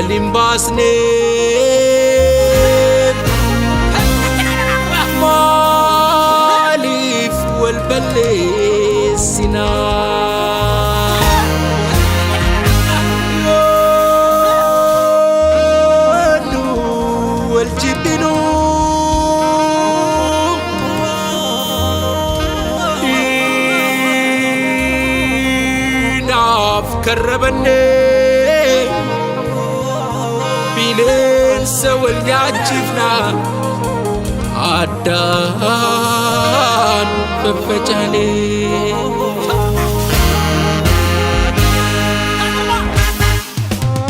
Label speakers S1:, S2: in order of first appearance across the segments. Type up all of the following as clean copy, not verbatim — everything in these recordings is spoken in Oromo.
S1: Limbasne malif والبلسنا والجبنو ناف كربني سوى الياجفنا عدان ففجالي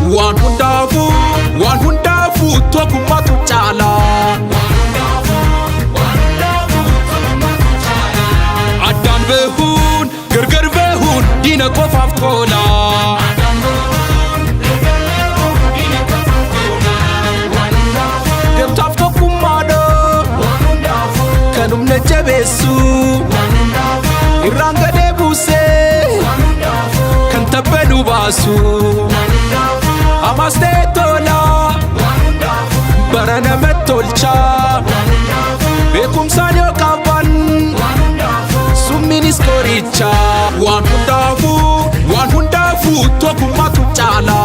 S1: وان هندافو توكو ما تجالا عدان بهون غرغر بهون دينا قفاف كولا Jabesu iranga debuse kantabenu basu amaste tola barana metolcha bekum sanyo kaban suminis koricha wan hundafu tokuma tuchala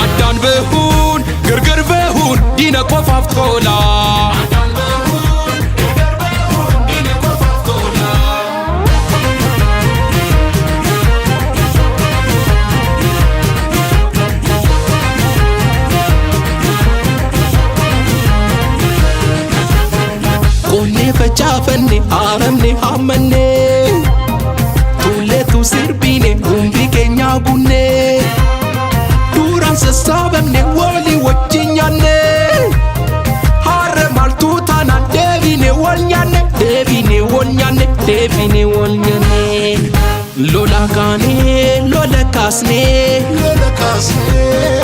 S1: adan behun gerger behun dina qofaf qola qonne fachafne aramne hamne tulle tu sirbine umbi kenya gunne duran sasabamne wali wajjinyane harre maltutana devine wolnyane lola kasne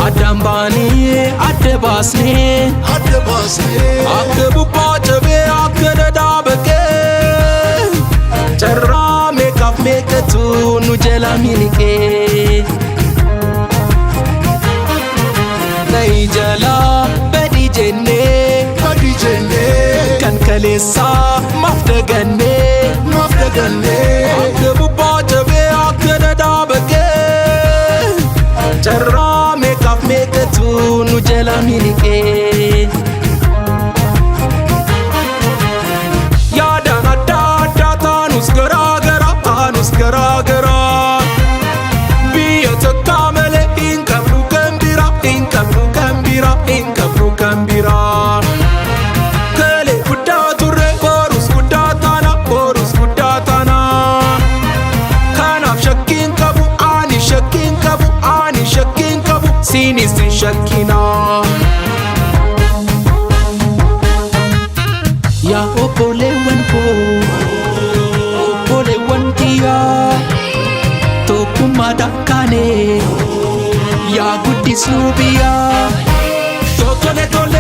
S1: adambani adebasne akbu pajabe akada beke charra makeup meketu nujela milike Naijala badi jenne kan kalesa mafdagane akbu pajabe akada beke charra makeup meketu nujela milike yada nada tanus garagara biya takamele inkabru kambira kale kudature borus kudatana kanaf shakin kabu ani shakin kabu sinis shakina ya opole wankia tokumada kane ya gudi subia tole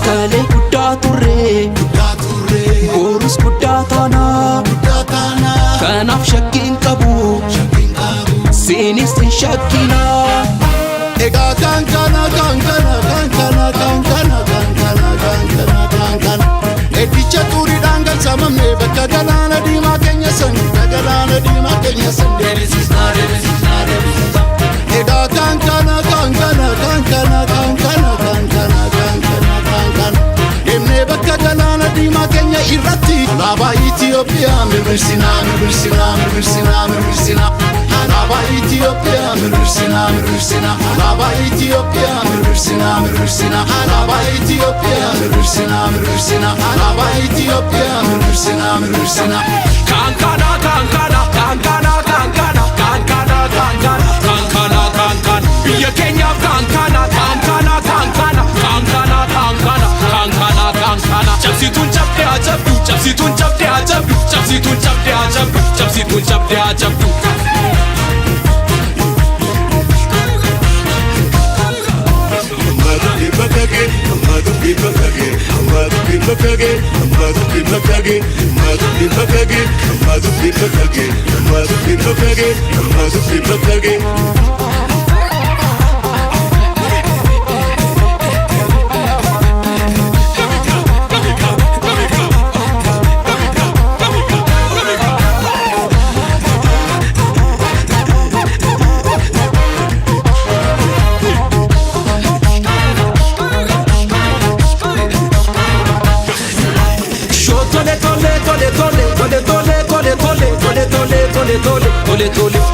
S1: kale kudature borus kudatana kanaf shakin kabu sinis shakina ega kankana edicha turi dangal samame bakka galana dima kenya san deresis ega kankana emne bakka galana dima kenya irratti alaabaa Itoophiyaa mirmirsinaa mirmirsinaa mirmirsinaa mirmirsinaa alaabaa Itoophiyaa mirmirsinaa mirmirsinaa alaabaa Itoophiyaa mirmirsinaa mirmirsinaa alaabaa Itoophiyaa mirmirsinaa mirmirsinaa alaabaa Itoophiyaa mirmirsinaa mirmirsinaa
S2: kankana kankana kankana kankana kankana kankana kankana kankana biyya keenyaaf kankana kankana kankana kankana kankana kankana kankana cabsituun cabdee ajabdu cabsituun cabdee ajabdu cabsituun cabdee ajabdu cabsituun cabdee ajabdu Tole